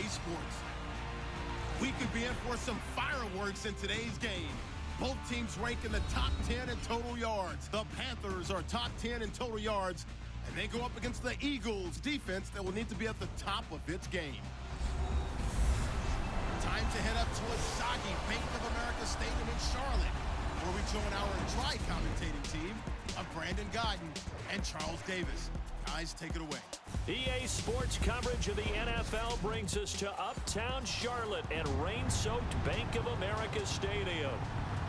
Sports. We could be in for some fireworks in today's game. Both teams rank in the top 10 in total yards. The Panthers are top 10 in total yards, and they go up against the Eagles defense that will need to be at the top of its game. Time to head up to a soggy Bank of America Stadium in Charlotte, where we join our dry commentating team of Brandon Godden and Charles Davis. Guys, take it away. EA Sports coverage of the NFL brings us to uptown Charlotte and rain-soaked Bank of America Stadium.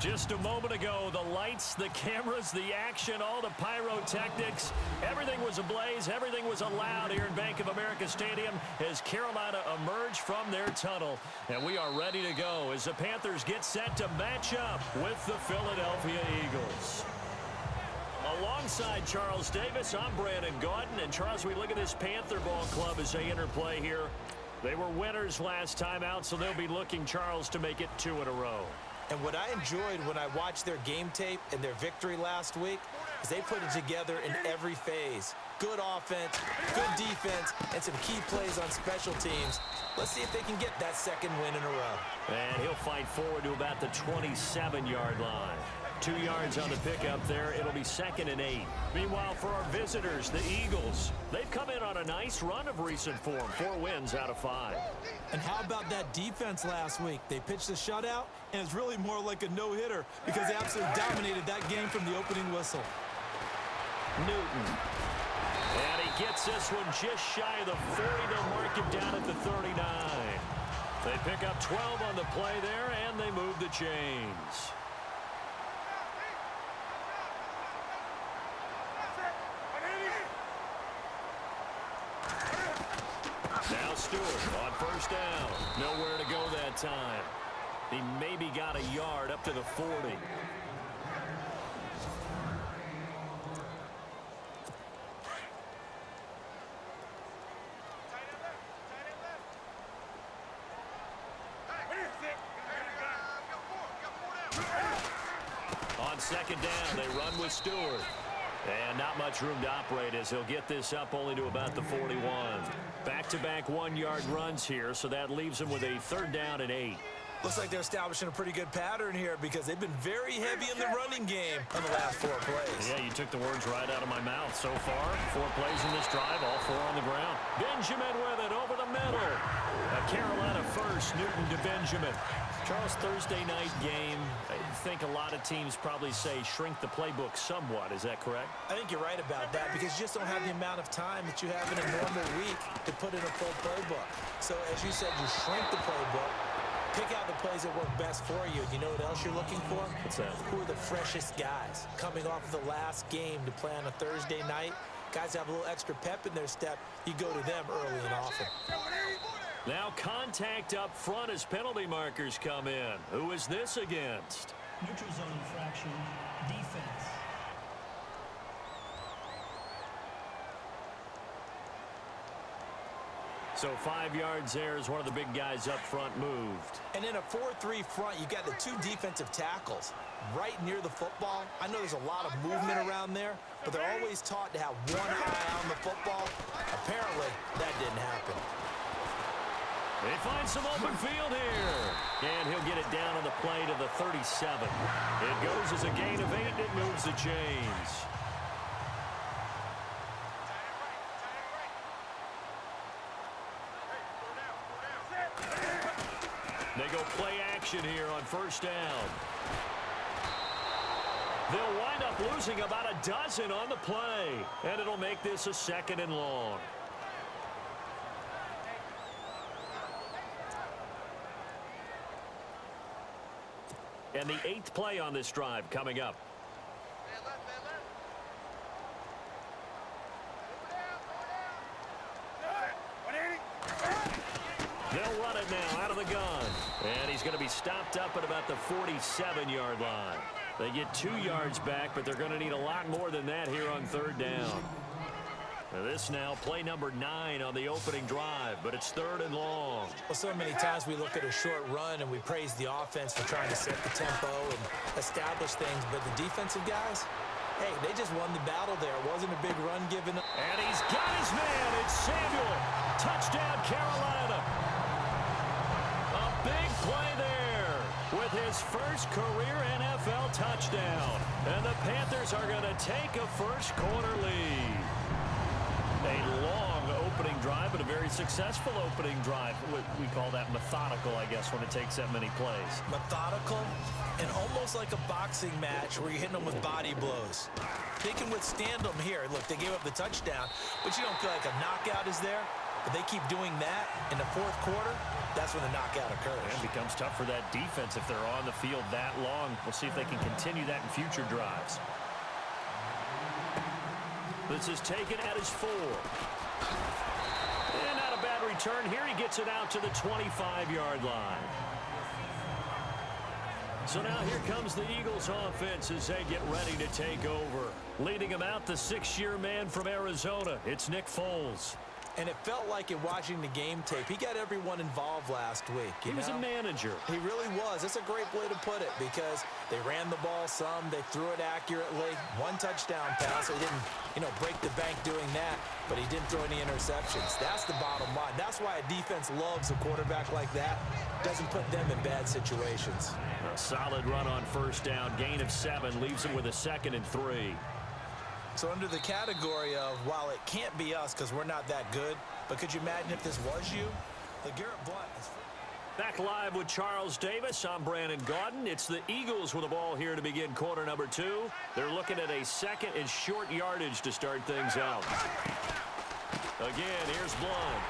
Just a moment ago, the lights, the cameras, the action, all the pyrotechnics, everything was ablaze, everything was allowed here in Bank of America Stadium as Carolina emerged from their tunnel. And we are ready to go as the Panthers get set to match up with the Philadelphia Eagles. Alongside Charles Davis, I'm Brandon Godden. And Charles, we look at this Panther ball club as they interplay here. They were winners last time out, so they'll be looking, Charles, to make it 2 in a row. And what I enjoyed when I watched their game tape and their victory last week is they put it together in every phase. Good offense, good defense, and some key plays on special teams. Let's see if they can get that second win in a row. And he'll fight forward to about the 27-yard line. 2 yards on the pickup there. It'll be 2nd and 8. Meanwhile, for our visitors, the Eagles, they've come in on a nice run of recent form. 4 wins out of 5. And how about that defense last week? They pitched a shutout, and it's really more like a no-hitter because they absolutely dominated that game from the opening whistle. Newton. And he gets this one just shy of the 40. They'll mark him down at the 39. They pick up 12 on the play there, and they move the chains. Now Stewart on first down. Nowhere to go that time. He maybe got a yard up to the 40. On 2nd down, they run with Stewart. And not much room to operate as he'll get this up only to about the 41. Back-to-back 1-yard runs here, so that leaves him with a 3rd down and 8. Looks like they're establishing a pretty good pattern here because they've been very heavy in the running game on the last 4 plays. Yeah, you took the words right out of my mouth. So far, 4 plays in this drive, all 4 on the ground. Benjamin with it over the middle. A Carolina first, Newton to Benjamin. Charles, Thursday night game, I think a lot of teams probably say shrink the playbook somewhat. Is that correct? I think you're right about that because you just don't have the amount of time that you have in a normal week to put in a full playbook. So, as you said, you shrink the playbook, pick out the plays that work best for you. You know what else you're looking for? What's that? Who are the freshest guys coming off of the last game to play on a Thursday night? Guys have a little extra pep in their step. You go to them early and often. Now contact up front as penalty markers come in. Who is this against? Neutral zone infraction, defense. So 5 yards there as one of the big guys up front moved. And in a 4-3 front, you got the 2 defensive tackles right near the football. I know there's a lot of movement around there, but they're always taught to have one eye on the football. Apparently, that didn't happen. They find some open field here. And he'll get it down on the play to the 37. It goes as a gain of 8. It moves the chains. They go play action here on first down. They'll wind up losing about a dozen on the play. And it'll make this a 2nd and long. And the 8th play on this drive coming up. They'll run it now out of the gun. And he's going to be stopped up at about the 47-yard line. They get 2 yards back, but they're going to need a lot more than that here on 3rd down. Now this now, play number 9 on the opening drive, but it's 3rd and long. Well, so many times we look at a short run and we praise the offense for trying to set the tempo and establish things, but the defensive guys, hey, they just won the battle there. It wasn't a big run given up. And he's got his man. It's Samuel. Touchdown, Carolina. Big play there with his first career NFL touchdown. And the Panthers are going to take a first quarter lead. A long opening drive, but a very successful opening drive. We call that methodical, I guess, when it takes that many plays. Methodical and almost like a boxing match where you're hitting them with body blows. They can withstand them here. Look, they gave up the touchdown, but you don't feel like a knockout is there. But they keep doing that in the fourth quarter. That's when the knockout occurs. It becomes tough for that defense if they're on the field that long. We'll see if they can continue that in future drives. This is taken at his 4. And not a bad return here. He gets it out to the 25-yard line. So now here comes the Eagles offense as they get ready to take over. Leading them out, the 6-year man from Arizona. It's Nick Foles. And it felt like in watching the game tape, he got everyone involved last week. He was a manager. He really was. That's a great way to put it because they ran the ball some. They threw it accurately. 1 touchdown pass. He didn't, break the bank doing that, but he didn't throw any interceptions. That's the bottom line. That's why a defense loves a quarterback like that. Doesn't put them in bad situations. A solid run on first down. Gain of 7 leaves him with a 2nd and 3. So under the category of, while it can't be us because we're not that good, but could you imagine if this was you? LeGarrette Blount is... Back live with Charles Davis. I'm Brandon Gaudin. It's the Eagles with the ball here to begin quarter number 2. They're looking at a 2nd and short yardage to start things out. Again, here's Blount.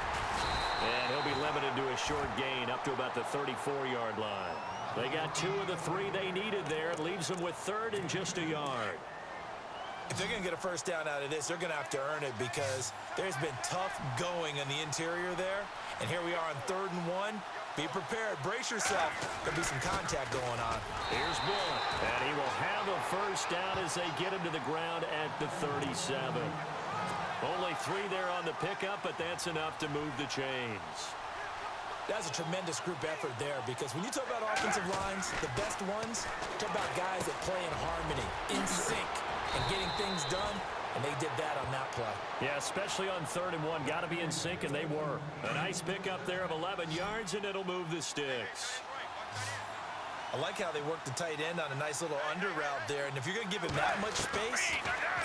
And he'll be limited to a short gain up to about the 34-yard line. They got 2 of the 3 they needed there. It leaves them with 3rd and just a yard. If they're going to get a first down out of this, they're going to have to earn it because there's been tough going in the interior there. And here we are on 3rd and 1. Be prepared. Brace yourself. There'll be some contact going on. Here's Blount. And he will have a first down as they get him to the ground at the 37. Only 3 there on the pickup, but that's enough to move the chains. That's a tremendous group effort there because when you talk about offensive lines, the best ones, talk about guys that play in harmony, in sync, and getting things done, and they did that on that play. Yeah, especially on 3rd and 1. Got to be in sync, and they were. A nice pickup there of 11 yards, and it'll move the sticks. I like how they worked the tight end on a nice little under route there, and if you're going to give him that much space,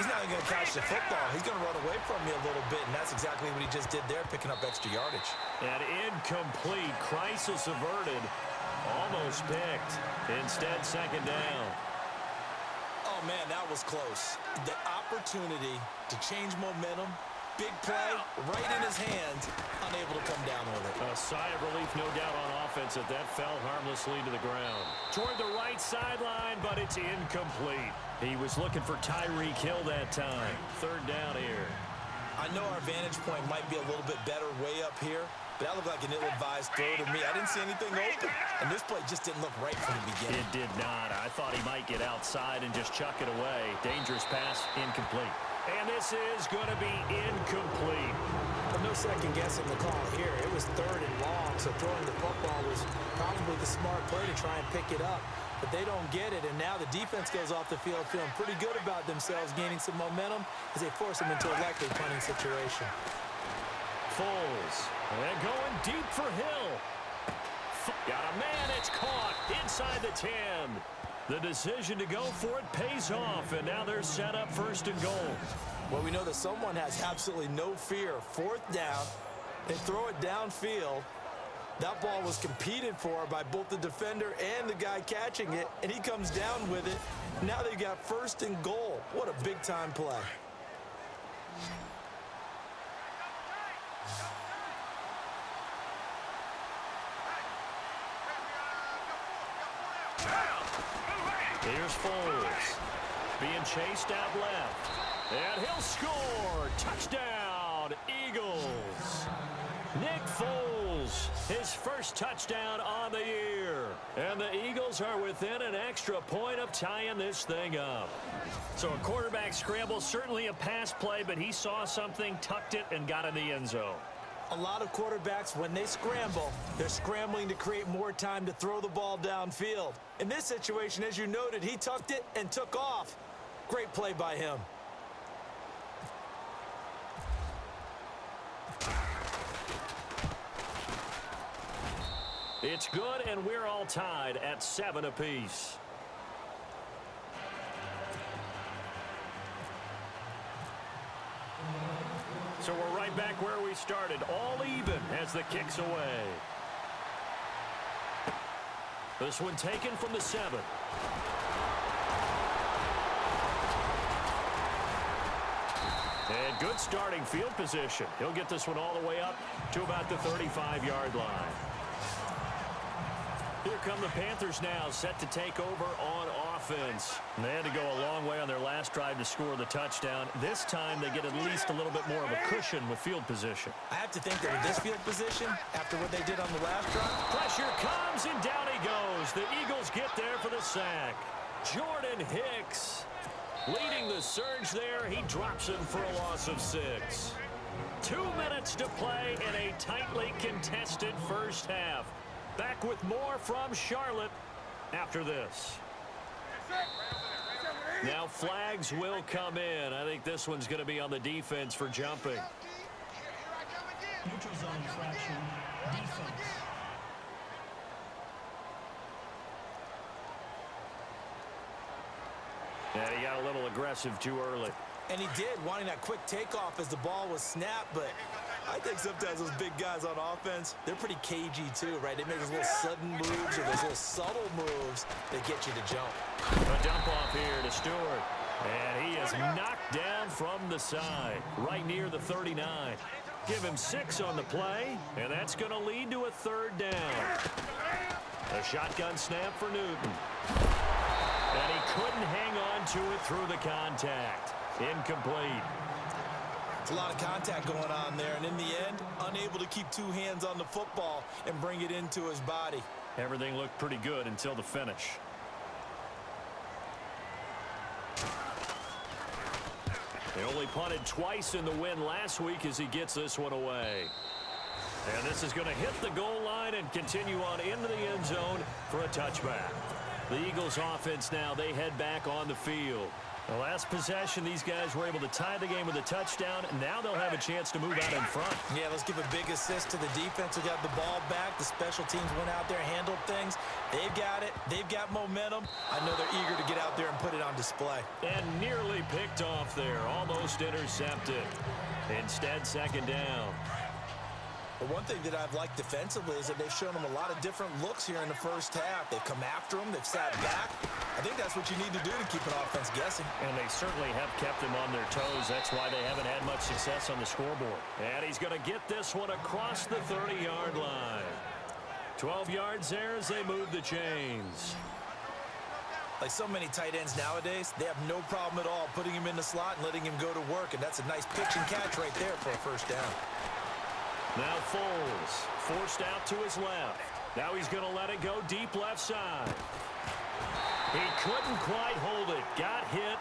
he's not going to catch the football. He's going to run away from you a little bit, and that's exactly what he just did there, picking up extra yardage. And incomplete. Crisis averted. Almost picked. Instead, 2nd down. Oh, man, that was close. The opportunity to change momentum, big play, right in his hands, unable to come down with it. A sigh of relief, no doubt, on offense that fell harmlessly to the ground. Toward the right sideline, but it's incomplete. He was looking for Tyreek Hill that time. 3rd down here. I know our vantage point might be a little bit better way up here, but that looked like an ill-advised throw to me. I didn't see anything open, and this play just didn't look right from the beginning. It did not. I thought he might get outside and just chuck it away. Dangerous pass, incomplete. And this is going to be incomplete. But no second guessing the call here. It was 3rd and long, so throwing the football was probably the smart play to try and pick it up. But they don't get it, and now the defense goes off the field feeling pretty good about themselves, gaining some momentum as they force them into a likely punting situation. Foles. And going deep for Hill. Got a man. It's caught inside the 10. The decision to go for it pays off, and now they're set up 1st and goal. Well, we know that someone has absolutely no fear. 4th down. They throw it downfield. That ball was competed for by both the defender and the guy catching it, and he comes down with it. Now they've got 1st and goal. What a big-time play. Here's Foles. Being chased out left. And he'll score. Touchdown, Eagles. Nick Foles, his first touchdown on the year. And the Eagles are within an extra point of tying this thing up. So a quarterback scramble, certainly a pass play, but he saw something, tucked it, and got in the end zone. A lot of quarterbacks, when they scramble, they're scrambling to create more time to throw the ball downfield. In this situation, as you noted, he tucked it and took off. Great play by him. It's good, and we're all tied at 7 apiece. So we're right back where we started, all even as the kick's away. This one taken from the 7. And good starting field position. He'll get this one all the way up to about the 35-yard line. Here come the Panthers now, set to take over on offense. And they had to go a long way on their last drive to score the touchdown. This time they get at least a little bit more of a cushion with field position. I have to think that with this field position, after what they did on the last drive. Pressure comes, and down he goes. The Eagles get there for the sack. Jordan Hicks leading the surge there. He drops him for a loss of 6. 2 minutes to play in a tightly contested first half. Back with more from Charlotte after this. Now flags will come in. I think this one's going to be on the defense for jumping. Neutral zone infraction, defense. And he got a little aggressive too early. And he did, wanting that quick takeoff as the ball was snapped, but I think sometimes those big guys on offense, they're pretty cagey too, right? They make those little sudden moves or those little subtle moves that get you to jump. A dump off here to Stewart. And he is knocked down from the side, right near the 39. Give him 6 on the play, and that's going to lead to a 3rd down. A shotgun snap for Newton. And he couldn't hang on to it through the contact. Incomplete. It's a lot of contact going on there, and in the end, unable to keep 2 hands on the football and bring it into his body. Everything looked pretty good until the finish. They only punted twice in the win last week as he gets this one away. And this is going to hit the goal line and continue on into the end zone for a touchback. The Eagles offense now, they head back on the field. The last possession, these guys were able to tie the game with a touchdown. Now they'll have a chance to move out in front. Yeah, let's give a big assist to the defense who got the ball back. The special teams went out there, handled things. They've got it. They've got momentum. I know they're eager to get out there and put it on display. And nearly picked off there. Almost intercepted. Instead, 2nd down. But one thing that I've liked defensively is that they've shown them a lot of different looks here in the first half. They've come after them. They've sat back. I think that's what you need to do to keep an offense guessing. And they certainly have kept them on their toes. That's why they haven't had much success on the scoreboard. And he's going to get this one across the 30-yard line. 12 yards there as they move the chains. Like so many tight ends nowadays, they have no problem at all putting him in the slot and letting him go to work. And that's a nice pitch and catch right there for a first down. Now Foles, forced out to his left. Now he's going to let it go deep left side. He couldn't quite hold it. Got hit.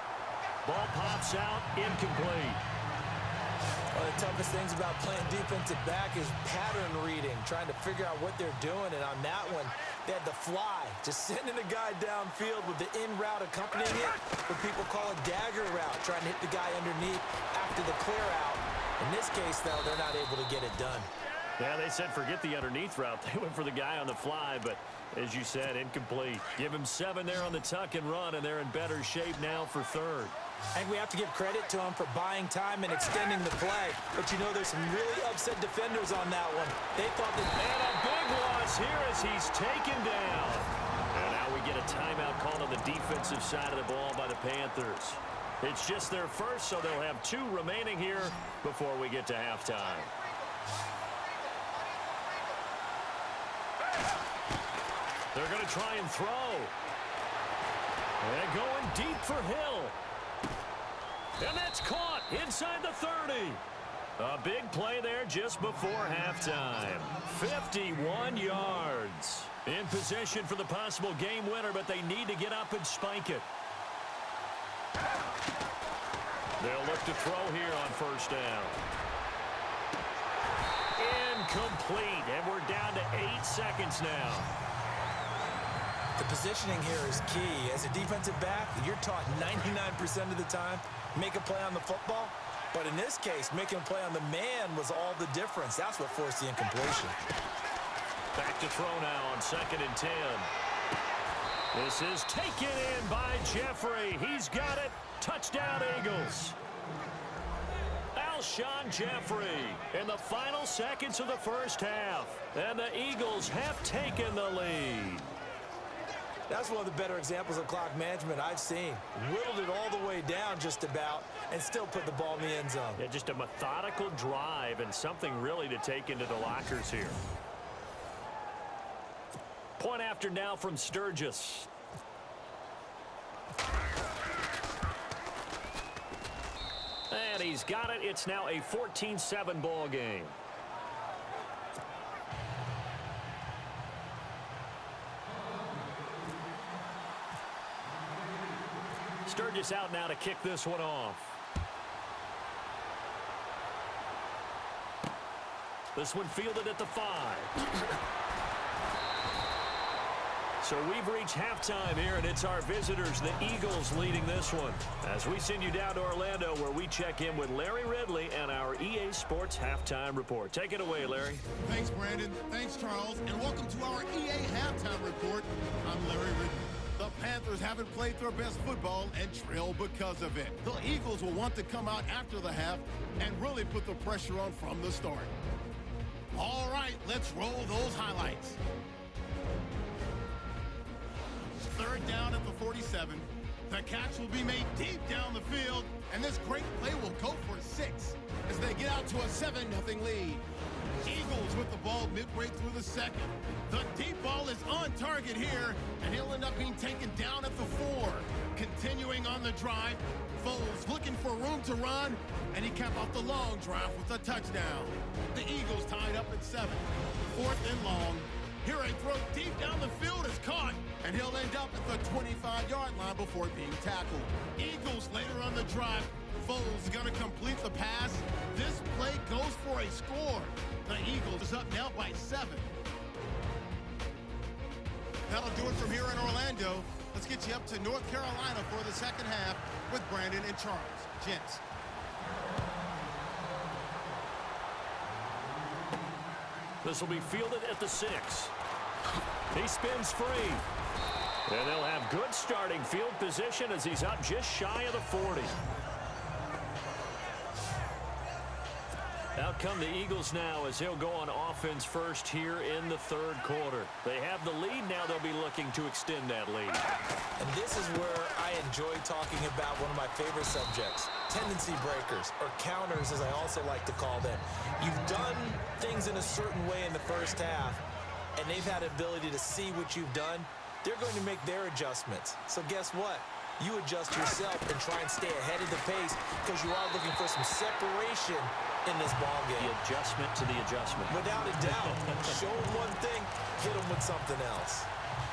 Ball pops out. Incomplete. One of the toughest things about playing defensive back is pattern reading, trying to figure out what they're doing. And on that one, they had the fly, just sending a guy downfield with the in route accompanying it. What people call a dagger route, trying to hit the guy underneath after the clear out. In this case, though, they're not able to get it done. Yeah, they said forget the underneath route. They went for the guy on the fly, but as you said, incomplete. Give him 7 there on the tuck and run, and they're in better shape now for 3rd. I think we have to give credit to him for buying time and extending the play. But, you know, there's some really upset defenders on that one. They thought that... And a big loss here as he's taken down. And now we get a timeout called on the defensive side of the ball by the Panthers. It's just their first, so they'll have 2 remaining here before we get to halftime. They're going to try and throw. And going deep for Hill. And that's caught inside the 30. A big play there just before halftime. 51 yards. In position for the possible game winner, but they need to get up and spike it. They'll look to throw here on first down. Incomplete, and we're down to 8 seconds now. The positioning here is key. As a defensive back, you're taught 99% of the time, make a play on the football. But in this case, making a play on the man was all the difference. That's what forced the incompletion. Back to throw now on 2nd and 10. This is taken in by Jeffrey. He's got it. Touchdown, Eagles. Alshon Jeffrey in the final seconds of the first half. And the Eagles have taken the lead. That's one of the better examples of clock management I've seen. Whittled it all the way down just about and still put the ball in the end zone. Yeah, just a methodical drive and something really to take into the lockers here. Point after now from Sturgis. And he's got it. It's now a 14-7 ball game. Sturgis out now to kick this one off. This one fielded at the 5. So we've reached halftime here, and it's our visitors, the Eagles, leading this one. As we send you down to Orlando, where we check in with Larry Ridley and our EA Sports Halftime Report. Take it away, Larry. Thanks, Brandon. Thanks, Charles. And welcome to our EA Halftime Report. I'm Larry Ridley. The Panthers haven't played their best football and trail because of it. The Eagles will want to come out after the half and really put the pressure on from the start. All right, let's roll those highlights. 3rd down at the 47. The catch will be made deep down the field, and this great play will go for 6 as they get out to a 7-0 lead. Eagles with the ball midway through the second. The deep ball is on target here, and he'll end up being taken down at the 4. Continuing on the drive, Foles looking for room to run, and he capped off the long drive with a touchdown. The Eagles tied up at 7. 4th and long. Here a throw deep down the field is caught, and he'll end up at the 25-yard line before being tackled. Eagles later on the drive. Foles is going to complete the pass. This play goes for a score. The Eagles is up now by 7. That'll do it from here in Orlando. Let's get you up to North Carolina for the second half with Brandon and Charles. Gents. This will be fielded at the 6. He spins free. And they'll have good starting field position as he's up just shy of the 40. Out come the Eagles now as he'll go on offense first here in the 3rd quarter. They have the lead. Now they'll be looking to extend that lead. And this is where I enjoy talking about one of my favorite subjects, tendency breakers, or counters as I also like to call them. You've done things in a certain way in the first half, and they've had ability to see what you've done. They're going to make their adjustments. So guess what? You adjust yourself and try and stay ahead of the pace because you are looking for some separation in this ball game. The adjustment to the adjustment. Without a doubt. Show them one thing, hit them with something else.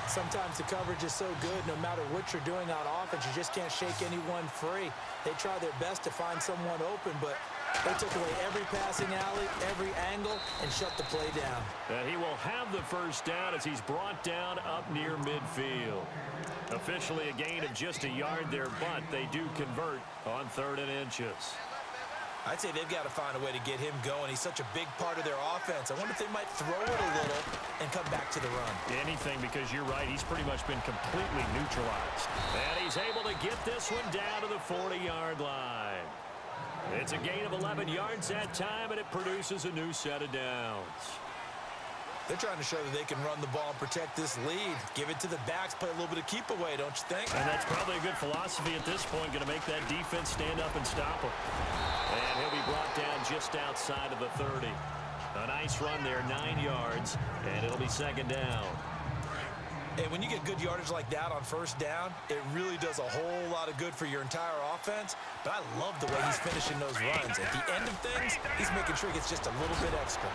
Sometimes the coverage is so good, no matter what you're doing on offense, you just can't shake anyone free. They try their best to find someone open, but they took away every passing alley, every angle, and shut the play down. And he will have the first down as he's brought down up near midfield. Officially a gain of just a yard there, but they do convert on 3rd and inches. I'd say they've got to find a way to get him going. He's such a big part of their offense. I wonder if they might throw it a little and come back to the run. Anything, because you're right. He's pretty much been completely neutralized. And he's able to get this one down to the 40-yard line. It's a gain of 11 yards that time, and it produces a new set of downs. They're trying to show that they can run the ball and protect this lead. Give it to the backs, play a little bit of keep away, don't you think? And that's probably a good philosophy at this point, going to make that defense stand up and stop him. And he'll be brought down just outside of the 30. A nice run there, 9 yards, and it'll be 2nd down. And when you get good yardage like that on 1st down, it really does a whole lot of good for your entire offense. But I love the way he's finishing those runs. At the end of things, he's making sure he gets just a little bit extra.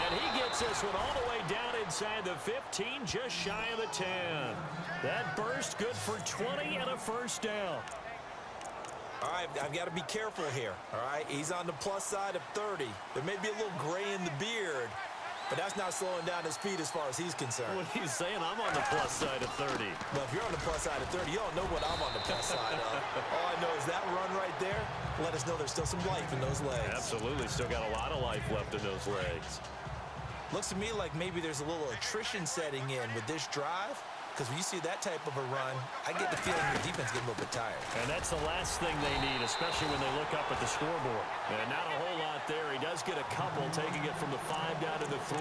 And he gets this one all the way down inside the 15, just shy of the 10. That burst good for 20 and a 1st down. All right, I've got to be careful here, all right? He's on the plus side of 30. There may be a little gray in the beard, but that's not slowing down his speed as far as he's concerned. What he's saying, I'm on the plus side of 30. Well, if you're on the plus side of 30, you don't know what I'm on the plus side of. All I know is that run right there let us know there's still some life in those legs. Absolutely, still got a lot of life left in those legs. Looks to me like maybe there's a little attrition setting in with this drive, because when you see that type of a run, I get the feeling the defense getting a little bit tired. And that's the last thing they need, especially when they look up at the scoreboard. And not a whole lot there. He does get a couple, taking it from the 5 down to the 3.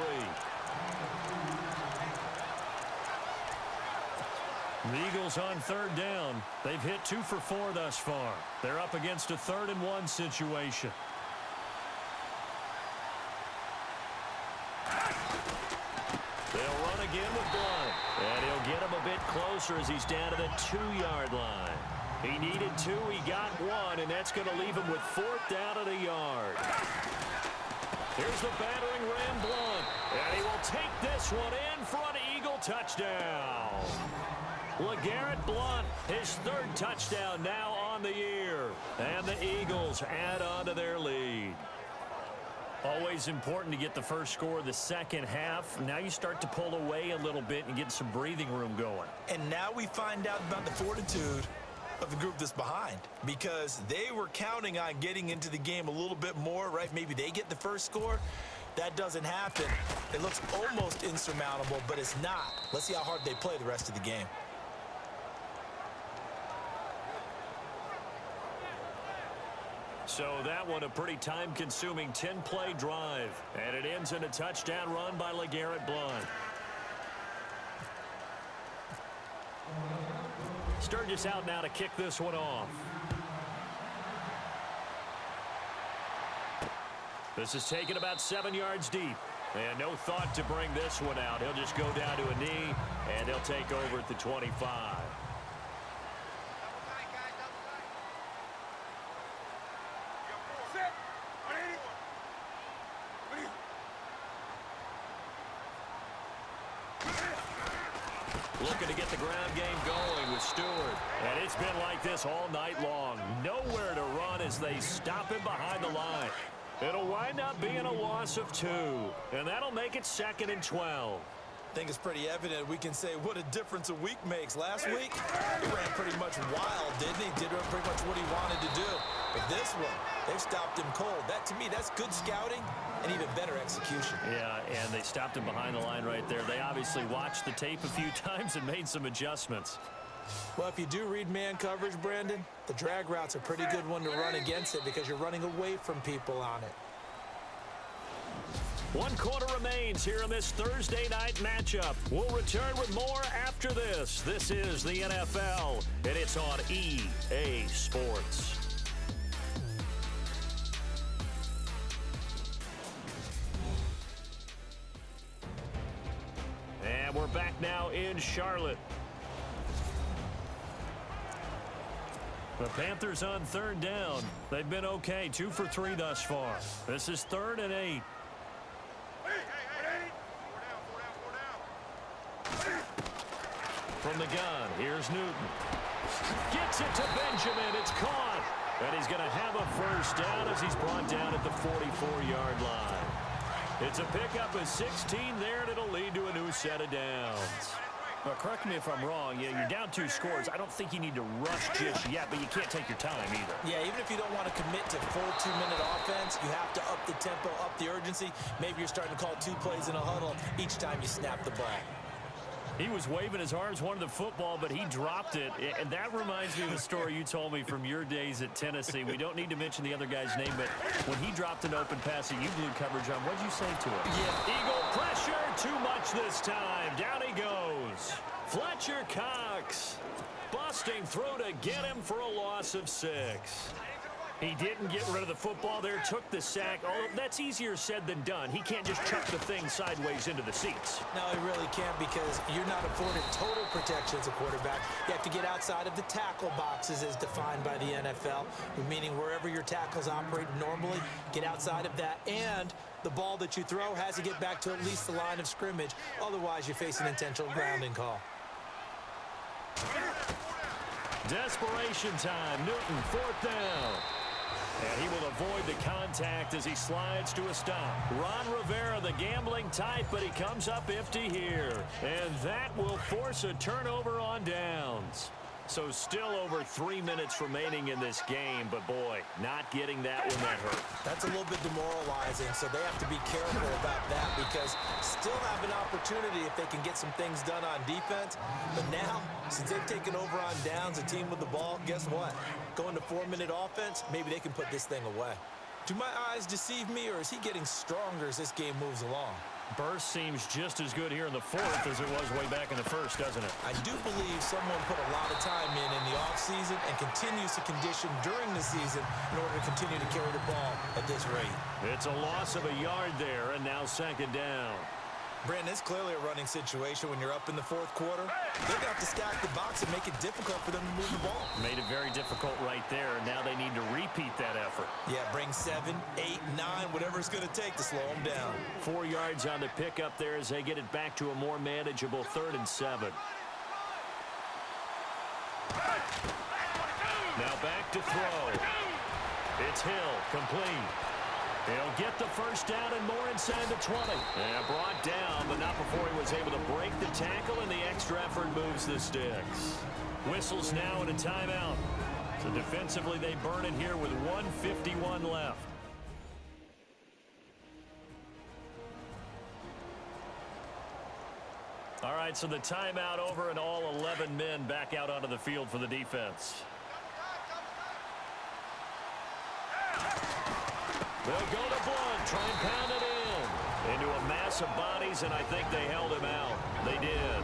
The Eagles on 3rd down. They've hit 2 for 4 thus far. They're up against a 3rd and 1 situation. They'll run again with Blunt. And he'll get him a bit closer as he's down to the 2-yard line. He needed 2, he got 1, and that's going to leave him with 4th down at a yard. Here's the battering ram, Blunt. And he will take this one in for an Eagle touchdown. LeGarrette Blunt, his 3rd touchdown now on the year. And the Eagles add on to their lead. Always important to get the first score of the second half. Now you start to pull away a little bit and get some breathing room going. And now we find out about the fortitude of the group that's behind, because they were counting on getting into the game a little bit more, right? Maybe they get the first score. That doesn't happen. It looks almost insurmountable, but it's not. Let's see how hard they play the rest of the game. So that one a pretty time-consuming 10-play drive. And it ends in a touchdown run by LeGarrette Blunt. Sturgis out now to kick this one off. This is taken about 7 yards deep. And no thought to bring this one out. He'll just go down to a knee, and he'll take over at the 25. Looking to get the ground game going with Stewart. And it's been like this all night long. Nowhere to run as they stop him behind the line. It'll wind up being a loss of 2. And that'll make it 2nd and 12. I think it's pretty evident. We can say what a difference a week makes. Last week, he ran pretty much wild, didn't he? Did pretty much what he wanted to do. But this one, they've stopped him cold. That, to me, that's good scouting and even better execution. Yeah, and they stopped him behind the line right there. They obviously watched the tape a few times and made some adjustments. Well, if you do read man coverage, Brandon, the drag route's a pretty good one to run against it because you're running away from people on it. 1 quarter remains here in this Thursday night matchup. We'll return with more after this. This is the NFL, and it's on EA Sports. And we're back now in Charlotte. The Panthers on 3rd down. They've been okay, 2 for 3 thus far. This is 3rd and 8. From the gun, here's Newton. Gets it to Benjamin. It's caught. And he's going to have a first down as he's brought down at the 44-yard line. It's a pickup of 16 there, and it'll lead to a new set of downs. Well, correct me if I'm wrong. You're down 2 scores. I don't think you need to rush just yet, but you can't take your time either. Yeah, even if you don't want to commit to full 2-minute offense, you have to up the tempo, up the urgency. Maybe you're starting to call 2 plays in a huddle each time you snap the ball. He was waving his arms, wanted the football, but he dropped it. And that reminds me of the story you told me from your days at Tennessee. We don't need to mention the other guy's name, but when he dropped an open pass that you blew coverage on, what did you say to him? Yeah. Eagle pressure, too much this time. Down he goes. Fletcher Cox busting through to get him for a loss of 6. He didn't get rid of the football there, took the sack. Oh, that's easier said than done. He can't just chuck the thing sideways into the seats. No, he really can't because you're not afforded total protection as a quarterback. You have to get outside of the tackle boxes as defined by the NFL, meaning wherever your tackles operate normally, get outside of that. And the ball that you throw has to get back to at least the line of scrimmage. Otherwise, you face an intentional grounding call. Desperation time. Newton, 4th down. And he will avoid the contact as he slides to a stop. Ron Rivera, the gambling type, but he comes up empty here. And that will force a turnover on downs. So still over 3 minutes remaining in this game, but boy, not getting that one that hurt. That's a little bit demoralizing, so they have to be careful about that because still have an opportunity if they can get some things done on defense. But now, since they've taken over on downs, a team with the ball, guess what? Going to 4-minute offense, maybe they can put this thing away. Do my eyes deceive me, or is he getting stronger as this game moves along? Burst seems just as good here in the fourth as it was way back in the first, doesn't it? I do believe someone put a lot of time in the offseason and continues to condition during the season in order to continue to carry the ball at this rate. It's a loss of a yard there, and now second down. Brandon, it's clearly a running situation when you're up in the fourth quarter. They're going to have to stack the box and make it difficult for them to move the ball. Made it very difficult right there, and now they need to repeat that effort. Yeah, bring 7, 8, 9, whatever it's going to take to slow them down. 4 yards on the pickup there as they get it back to a more manageable 3rd and 7. Now back to throw. It's Hill, complete. He'll get the first down and more inside the 20. And brought down, but not before he was able to break the tackle, and the extra effort moves the sticks. Whistles now and a timeout. So defensively, they burn it here with 1:51 left. All right, so the timeout over and all 11 men back out onto the field for the defense. They'll go to Blunt, try and pound it in. Into a mass of bodies, and I think they held him out. They did.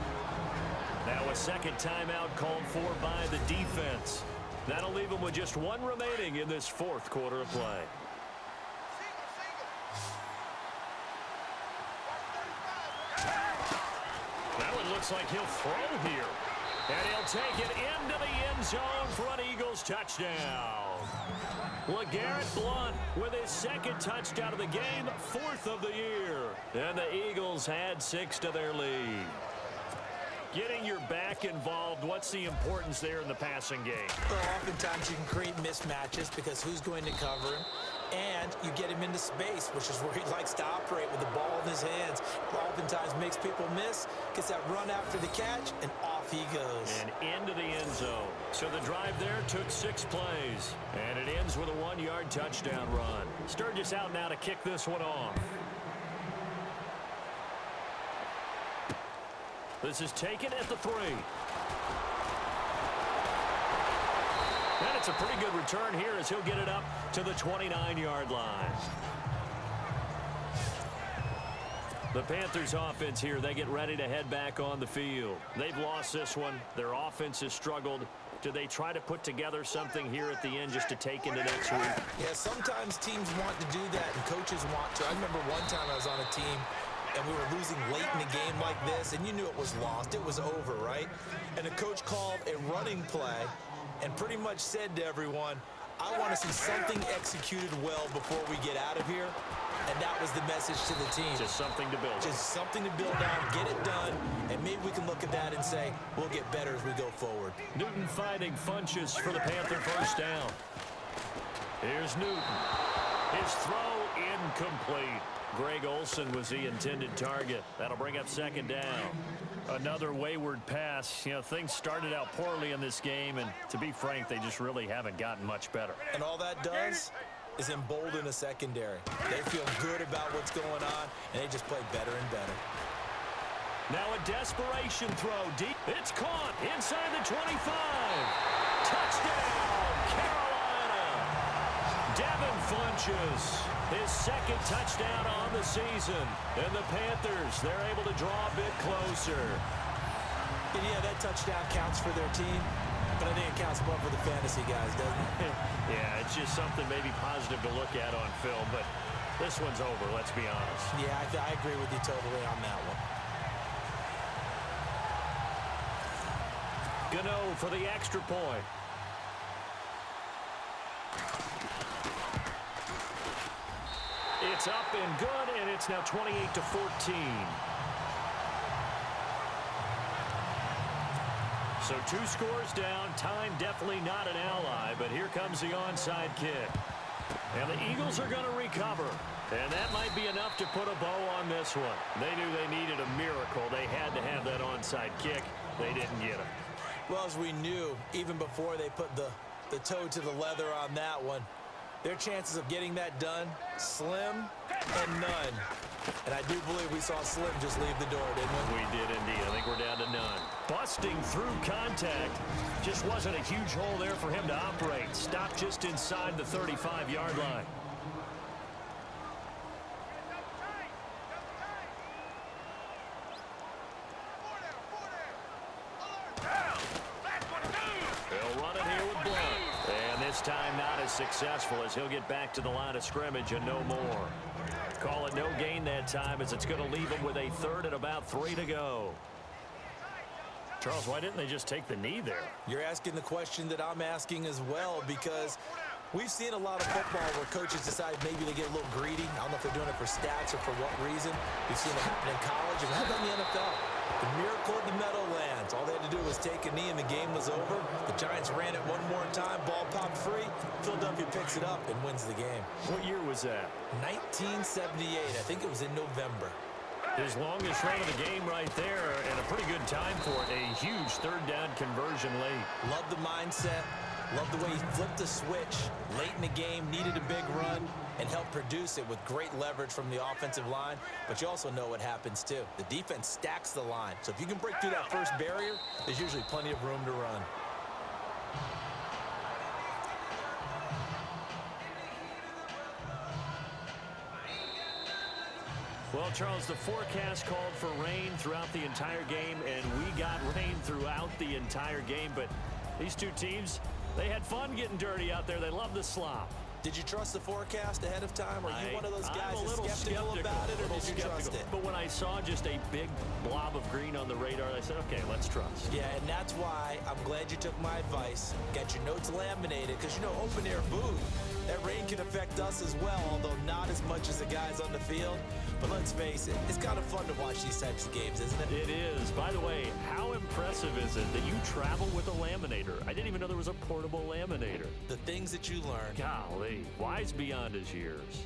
Now a second timeout called for by the defense. That'll leave them with just 1 remaining in this fourth quarter of play. That one looks like he'll throw here. And he'll take it into the end zone for an Eagles touchdown. LeGarrette Blount with his second touchdown of the game, 4th of the year. And the Eagles add 6 to their lead. Getting your back involved, what's the importance there in the passing game? Well, oftentimes you can create mismatches because who's going to cover him? And you get him into space, which is where he likes to operate with the ball in his hands. Oftentimes makes people miss, gets that run after the catch, and off he goes. And into the end zone. So the drive there took 6 plays. And it ends with a 1-yard touchdown run. Sturgis out now to kick this one off. This is taken at the 3. And it's a pretty good return here as he'll get it up to the 29-yard line. The Panthers offense here, they get ready to head back on the field. They've lost this one. Their offense has struggled. Do they try to put together something here at the end just to take into next week? Yeah, sometimes teams want to do that and coaches want to. I remember one time I was on a team and we were losing late in the game like this, and you knew it was lost. It was over, right? And the coach called a running play and pretty much said to everyone, I want to see something executed well before we get out of here. And that was the message to the team. Just something to build on. Just something to build on, get it done, and maybe we can look at that and say, we'll get better as we go forward. Newton finding Funches for the Panther first down. Here's Newton. His throw incomplete. Greg Olsen was the intended target. That'll bring up second down. Another wayward pass. You know, things started out poorly in this game, and to be frank, they just really haven't gotten much better. And all that does is embolden a secondary. They feel good about what's going on, and they just play better and better. Now a desperation throw deep. It's caught inside the 25. Touchdown, Carolina. Devin Funches, his second touchdown on the season. And the Panthers, they're able to draw a bit closer. And yeah, that touchdown counts for their team, but I think it counts more for the fantasy guys, doesn't it? Yeah, it's just something maybe positive to look at on film, but this one's over, let's be honest. Yeah, I agree with you totally on that one. Gano for the extra point. It's up and good, and it's now 28-14. So 2 scores down. Time definitely not an ally, but here comes the onside kick. And the Eagles are going to recover. And that might be enough to put a bow on this one. They knew they needed a miracle. They had to have that onside kick. They didn't get it. Well, as we knew, even before they put the toe to the leather on that one, their chances of getting that done, slim and none. And I do believe we saw Slim just leave the door, didn't we? We did indeed. I think we're down to none. Busting through contact. Just wasn't a huge hole there for him to operate. Stopped just inside the 35-yard line. They'll run it here with Blunt. And this time not as successful as he'll get back to the line of scrimmage and no more. Call it no gain that time as it's going to leave him with a third and about 3 to go. Charles, why didn't they just take the knee there? You're asking the question that I'm asking as well, because we've seen a lot of football where coaches decide maybe they get a little greedy. I don't know if they're doing it for stats or for what reason. We've seen it happen in college, and how about in the NFL? The miracle of the Meadowlands. All they had to do was take a knee and the game was over. The Giants ran it one more time. Ball popped free. Philadelphia picks it up and wins the game. What year was that? 1978. I think it was in November. His longest run of the game right there, and a pretty good time for it. A huge third down conversion late. Love the mindset. Love the way he flipped the switch late in the game, needed a big run, and helped produce it with great leverage from the offensive line. But you also know what happens, too. The defense stacks the line. So if you can break through that first barrier, there's usually plenty of room to run. Well, Charles, the forecast called for rain throughout the entire game, and we got rain throughout the entire game. But these two teams, they had fun getting dirty out there. They love the slop. Did you trust the forecast ahead of time? Are you one of those guys that's skeptical about it, or did you trust it? But when I saw just a big blob of green on the radar, I said, okay, let's trust. Yeah, and that's why I'm glad you took my advice. Got your notes laminated, because, you know, open-air booth, that rain can affect us as well, although not as much as the guys on the field. But let's face it, it's kind of fun to watch these types of games, isn't it? It is. By the way, how impressive is it that you travel with a laminator? I didn't even know there was a portable laminator. The things that you learn. Golly, wise beyond his years.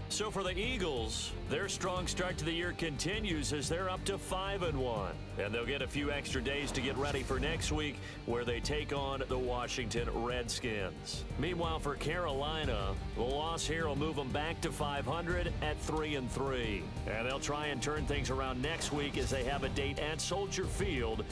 So for the Eagles, their strong start to the year continues as they're up to 5-1. And they'll get a few extra days to get ready for next week, where they take on the Washington Redskins. Meanwhile, for Carolina, the loss here will move them back to 500 at 3-3. And they'll try and turn things around next week as they have a date at Soldier Field.